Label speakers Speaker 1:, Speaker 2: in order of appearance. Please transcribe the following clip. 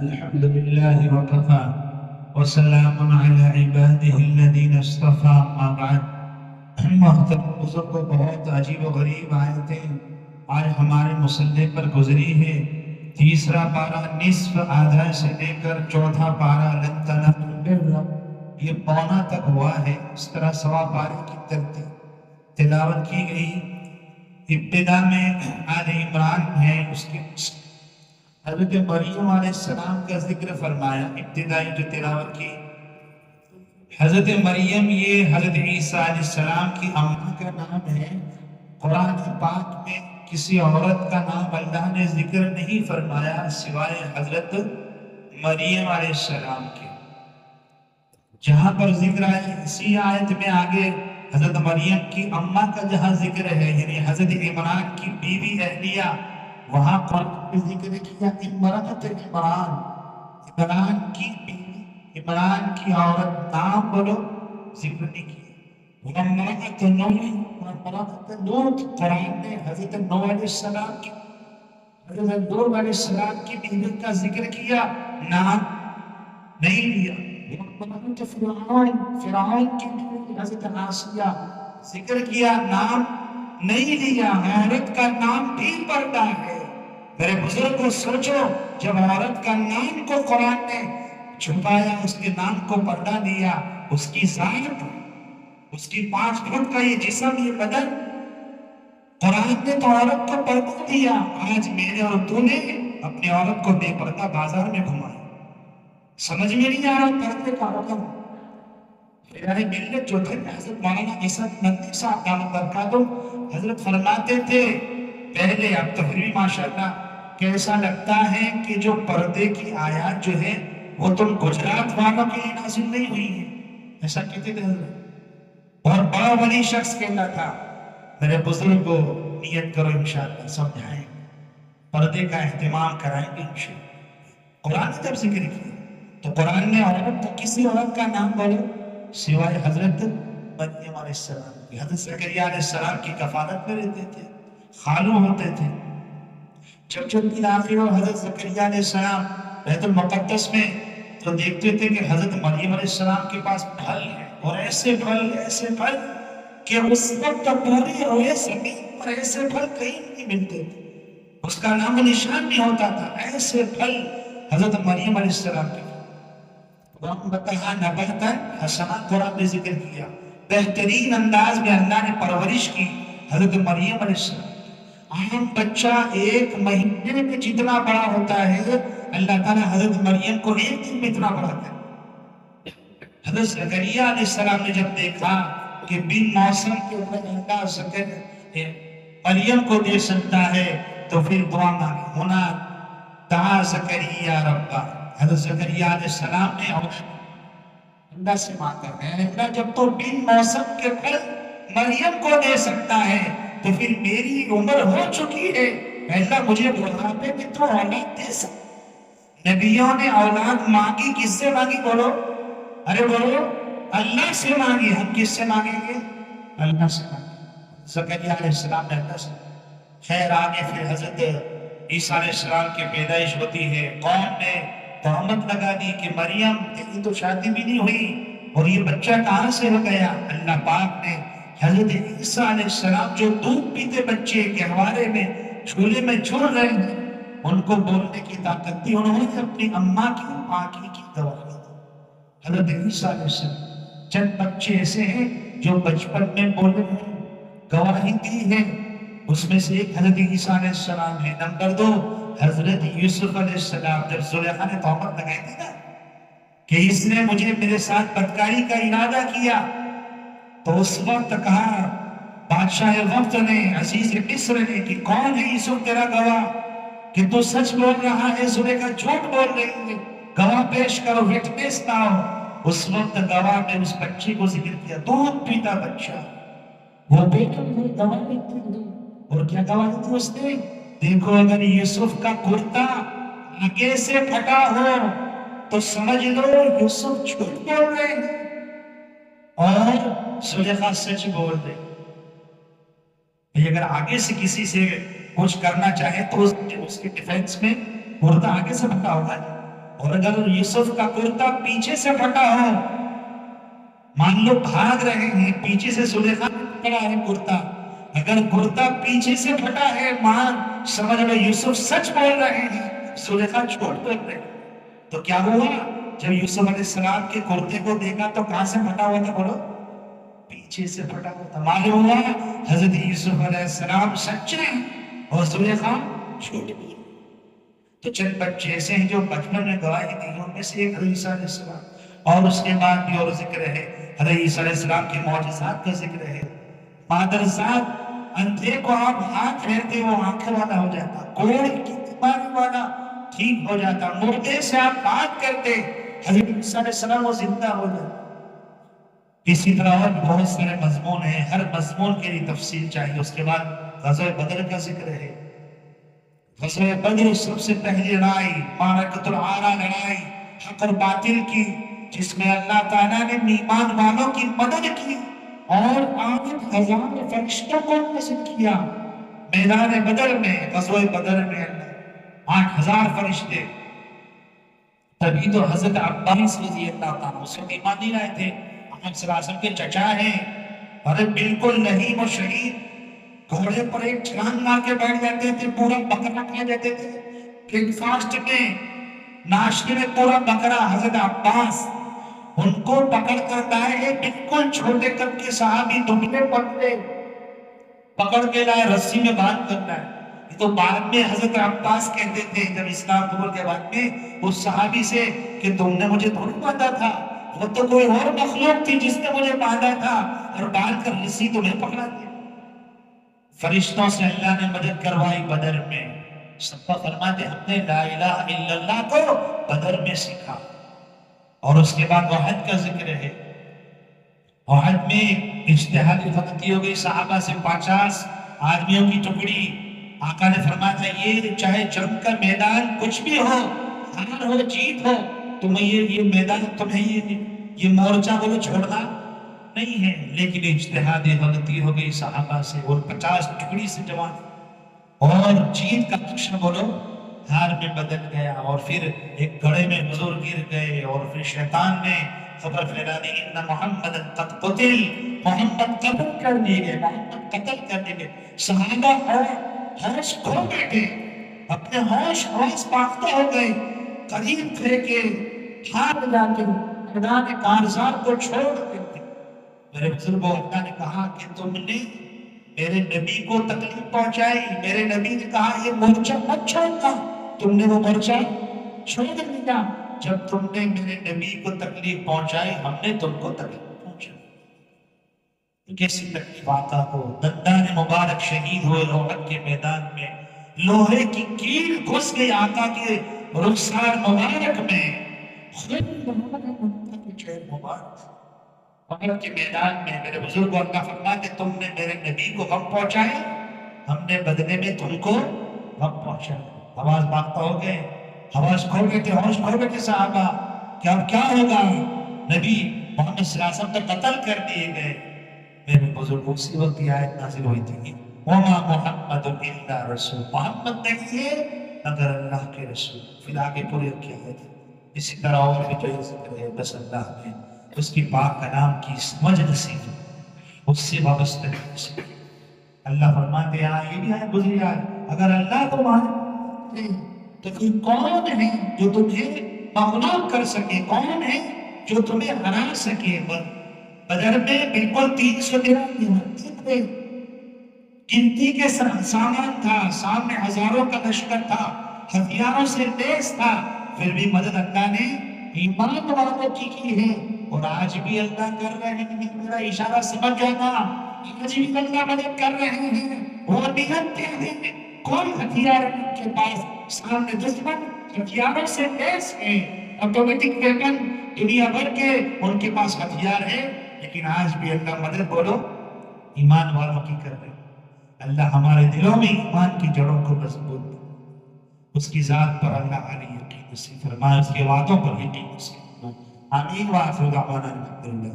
Speaker 1: الحمد لله وكفى وسلام على عباده الذين اصطفى اما بعد. محترم بزرگوں، بہت عجیب و غریب آیتیں آج ہمارے مصلی پر گزری ہے. تیسرا پارہ نصف آدھا سے لے کر چوتھا پارہ لن تنالوا البر یہ پونا تک ہوا ہے. اس طرح سوا پارے کی ترتیب تلاوت کی گئی. ابتدا میں آل عمران ہے، اس کے حضرت مریم علیہ السلام کا ذکر فرمایا. ابتدائی جو تلاوت کی حضرت مریم، یہ حضرت عیسیٰ علیہ السلام کی اماں کا نام ہے. قرآن پاک میں کسی عورت کا نام اللہ نے ذکر نہیں فرمایا سوائے حضرت مریم علیہ السلام کے. جہاں پر ذکر ہے اسی آیت میں آگے حضرت مریم کی اماں کا جہاں ذکر ہے، یعنی حضرت عمران کی بیوی اہلیہ، وہاں قرآن میں ذکر کیا امرأت عمران، عمران کی بیوی، عمران کی عورت. نام بولو، ذکر نہیں کیا. وامرأت نوح، وامرأت لوط، قرآن نے حضرت نوح علیہ السلام کی، حضرت لوط علیہ السلام کی بیوی کا ذکر کیا، نام نہیں لیا. وامرأت فرعون، فرعون کی بیوی حضرت آسیہ، ذکر کیا، نام نہیں لیا. عورت کا نام بھی پڑھتا ہے. میرے بزرگوں سوچو، جب عورت کا نام کو قرآن نے چھپایا، اس کے نام کو پردہ دیا، اس کی ذات، اس کی 5 فٹ کا یہ جسم، یہ بدن، قرآن نے تو عورت کو پردہ دیا. آج میرے اور تو نے اپنی عورت کو بے پردہ بازار میں گھمایا. سمجھ میں نہیں آ رہا پردے کا حکم. پیارے ملت جو تھے حضرت مولانا اسحاق نندی صاحب دامت برکاتہ حضرت فرماتے تھے پہلے، اب تو پھر بھی ماشاءاللہ کیسا لگتا ہے کہ جو پردے کی آیات جو ہے وہ تم گجرات والوں کے لیے نازل نہیں ہوئی ہیں، ایسا کہتے تھے حضرت. اور بڑا ولی شخص کہتا تھا. میرے بزرگوں نیت کرو، انشاءاللہ سمجھائیں، پردے کا اہتمام کرائیں گے انشاءاللہ. قرآن نے جب ذکر کیا تو قرآن نے عورت کو، کسی عورت کا نام بولو سوائے حضرت مریم علیہ السلام کی. حضرت زکریا علیہ السلام کی کفالت میں رہتے تھے، خالو ہوتے تھے. جب دن آخر ہو حضرت زکریا علیہ السلام بیت المقدس میں، تو دیکھتے تھے کہ حضرت مریم علیہ السلام کے پاس پھل ہے، اور ایسے پھل کہ اس وقت پوری روئے زمین پر ایسے پھل کہیں نہیں ملتے تھے، اس کا نام و نشان نہیں ہوتا تھا. ایسے پھل حضرت مریم علیہ السلام کے. وَأَنبَتَهَا نَبَاتًا حَسَنًا، قرآن نے ذکر کیا. بہترین انداز میں اللہ نے پرورش کی حضرت مریم علیہ السلام. عام بچہ 1 مہینے میں جتنا بڑا ہوتا ہے، اللہ تعالیٰ حضرت مریم کو 1 دن میں اتنا بڑھاتا ہے. حضرت زکریا علیہ السلام نے جب دیکھا کہ بن موسم کے اوپر اللہ مریم کو دے سکتا ہے، تو پھر دعا مانگی. ہونا دعا زکریا ربا، حضرت زکریا علیہ السلام نے اللہ سے مانگا ہے، اللہ جب تو بن موسم کے پھل مریم کو دے سکتا ہے تو پھر میری عمر ہو چکی ہے، اللہ مجھے بڑھاپے میں تو اولاد دے سکتا. نبیوں نے اولاد مانگی، کس سے مانگی بولو؟ ارے بولو، اللہ سے مانگی. ہم کس سے مانگیں گے؟ اللہ سے مانگیں. زکریا علیہ السلام نے اللہ سے. خیر آگے پھر حضرت عیسیٰ علیہ السلام کی پیدائش ہوتی ہے. قوم نے تہمت لگا دی کہ مریم تیری تو شادی بھی نہیں ہوئی اور یہ بچہ کہاں سے ہو گیا. اللہ پاک نے حضرت عیسیٰ علیہ السلام جو دودھ پیتے بچے گہوارے میں جھولے میں جھول رہے ہیں، ان کو بولنے کی طاقت دی. انہوں نے اپنی اماں کی پاکی کی گواہی دی. حضرت عیسیٰ علیہ السلام چند بچے ایسے ہیں جو بچپن میں بولے ہیں، گواہی دی ہے. اس میں سے ایک حضرت عیسیٰ علیہ السلام ہے. نمبر 2 حضرت یوسف علیہ السلام. جب زلیخا نے تہمت لگائی تھی نا کہ اس نے مجھے میرے ساتھ بدکاری کا ارادہ کیا، تو اس وقت کہا بادشاہ وقت نے، عزیز مصر نے، کہ کون ہے یوسف تیرا گواہ کہ تو سچ بول رہا ہے، زلیخا جھوٹ بول رہی ہے، گواہ پیش کرو، وٹنس لاؤ. اس وقت گواہ نے اس بچے کو ذکر کیا، دودھ پیتا بچہ. وہ بیٹا نے گواہی دی. اور کیا گواہی دی اس نے؟ دیکھو اگر یوسف کا کرتا آگے سے پھٹا ہو تو سمجھ لو یوسف جھوٹ بول رہے ہیں اور زلیخا سچ بول رہے. اگر آگے سے کسی سے کچھ کرنا چاہے تو اس کے ڈیفینس میں کرتا آگے سے پھٹا ہوگا، اور اگر یوسف کا کرتا پیچھے سے پھٹا ہو، مان لو بھاگ رہے ہیں، پیچھے سے زلیخا پڑا ہے کرتا، اگر کرتا پیچھے سے پھٹا ہے، مان سمجھ لو یوسف سچ بول رہے ہیں، زلیخا جھوٹ بول رہے ہیں۔ تو کیا ہوا؟ جب یوسف علیہ السلام کے کرتے کو دیکھا تو کہاں سے پھٹا ہوا تھا؟ بولو، پیچھے سے پھٹا ہوا تھا۔ معلوم ہوا حضرت یوسف علیہ السلام سچے ہیں اور زلیخا جھوٹ بول۔ تو چند بچے ایسے ہیں جو بچپن میں گواہی دی، ان میں سے ایک حضرت عیسیٰ علیہ السلام، اور اس کے بعد بھی اور ذکر ہے حضرت عیسیٰ علیہ السلام کے معجزات کا ذکر ہے۔ مادر ذات اندھے کو آپ ہاتھ پھیرتے وہ آنکھیں والا ہو جاتا، کوڑ کی بیماری والا ٹھیک ہو جاتا، مردے سے آپ بات کرتے حضرت عیسیٰ علیہ السلام وہ زندہ ہو جاتا۔ اسی طرح اور بہت سارے مضمون ہیں، ہر مضمون کے لیے تفصیل چاہیے۔ اس کے بعد غزوہ بدر کا ذکر ہے۔ غزوہ بدر سب سے پہلی لڑائی، معرکۃ العارہ لڑائی حق اور باطل کی، جس میں اللہ تعالیٰ نے ایمان والوں کی مدد کی اور 8,000 فرشتوں کو نصب کیا میدان بدر میں۔ غزوہ بدر میں 8,000 فرشتے، تبھی تو حضرت عباس رضی اللہ تعالیٰ اس وقت ایمان نہیں لائے تھے، محمد صلی اللہ علیہ وسلم کے چچا ہیں، اور بالکل نہیں وہ شہید، گھوڑے پر ایک چھلانگ مار کے بیٹھ جاتے تھے، پورا بکرا کھا جاتے تھے، بریک فاسٹ میں ناشتے میں پورا بکرا۔ حضرت عباس ان کو پکڑ کر لائے، بالکل چھوٹے قد کے صحابی، دبلے پتلے، پکڑ کے لائے، رسی میں باندھ کر لائے۔ یہ تو بعد میں حضرت عباس کہتے تھے جب اسلام قبول کے بعد میں اس صحابی سے کہ تم نے مجھے تھوڑی باندھا تھا، وہ تو کوئی اور مخلوق تھی جس نے مجھے باندھا تھا، اور باندھ کر رسی تمہیں پکڑا دیا۔ فرشتوں سے اللہ نے مدد کروائی بدر میں۔ سبا فرماتے ہم نے لا الہ الا اللہ کو بدر میں سیکھا۔ اور اس کے بعد احد کا ذکر ہے۔ احد میں اجتہادی غلطی ہو گئی، صحابہ سے 50 آدمیوں کی ٹکڑی۔ آقا نے فرمایا تھا یہ چاہے جنگ کا میدان کچھ بھی ہو، ہار ہو جیت ہو، تمہیں یہ میدان، تمہیں یہ مورچہ بولو چھوڑنا نہیں ہے۔ لیکن اجتہادی غلطی ہو گئی صحابہ سے، اور 50 ٹکڑی سے جوان، اور جیت کا نقشہ بولو ہار میں بدل گیا۔ اور پھر ایک گڑھے میں حضور گر گئے، اور پھر شیطان نے خبر پھیلا دی ان محمد قد قتل، محمد قتل کر دیے گئے، محمد قتل کر دیے گئے۔ صحابہ ہوش کھو بیٹھے، اپنے ہوش باختہ ہو گئے، قریب تھے کہ ہار جا کے میدان کارزار کو چھوڑ دیتے۔ میرے بزرگوں، اللہ نے کہا کہ تم نے میرے نبی کو تکلیف پہنچائی، میرے نبی نے کہا یہ مورچہ مت چھوڑنا، تم نے وہ مورچہ چھوڑ دیا۔ جب تم نے میرے نبی کو تکلیف پہنچائی، ہم نے تم کو تکلیف پہنچائی۔ کیسی تکلیف آتا ہو، دندان مبارک شہید ہوئے احد کے میدان میں، لوہے کی کیل گھس گئی آقا کے رخسار مبارک میں، خون مبارک احد کے میدان میں۔ میرے بزرگوں، اللہ فرماتے تم نے میرے نبی کو غم پہنچایا، ہم نے بدلے میں تم کو غم پہنچایا۔ آواز باختہ ہو گئے، آواز کھو گئے تھے، ہوش کھو گئے تھے صحابہ کہ اب کیا ہوگا، نبی محمد صلی اللہ علیہ وسلم تو قتل کر دیے گئے۔ میرے بزرگوں، اسی وقت یہ آیت نازل ہوئی تھی وَمَا مُحَمَّدٌ إِلَّا رَسُولٌ، محمد نہیں ہے مگر اللہ کے رسول۔ پھر آگے پوری کیا ہے، اسی طرح اور بھی جو ذکر ہے، بس اللہ نے اس کی پاک کلام کی سمجھ نصیب، اس سے وابستہ نصیب۔ اللہ فرماتے ہیں یہ بھی آیت گزری آج، اگر اللہ کو مانے تو پھر کون ہے جو تمہیں مغلوب کر سکے، کون ہے جو تمہیں ہرا سکے۔ بدر میں بالکل 313 گنتی کے سامان تھا، سامنے ہزاروں کا لشکر تھا، ہتھیاروں سے لیس تھا، پھر بھی مدد اللہ نے ایمان والوں کی ہے۔ اور آج بھی اللہ کر رہے ہیں، میرا اشارہ سمجھ جانا، آج بھی اللہ مدد کر رہے ہیں۔ وہ نہتے ہیں، کوئی ہتھیار ان کے پاس، سامنے دشمن ہتھیاروں سے لیس ہے، آٹومیٹک ویپن دنیا بھر کے ان کے پاس ہتھیار ہے، لیکن آج بھی اللہ مدد بولو ایمان والوں کی کر رہے ہیں۔ اللہ ہمارے دلوں میں ایمان کی جڑوں کو مضبوط، اس کی ذات پر اللہ علی یقین نصیب فرمائے، اس کے وعدوں پر یقین نصیب۔ آمین وآخر دعوانا الحمدللہ۔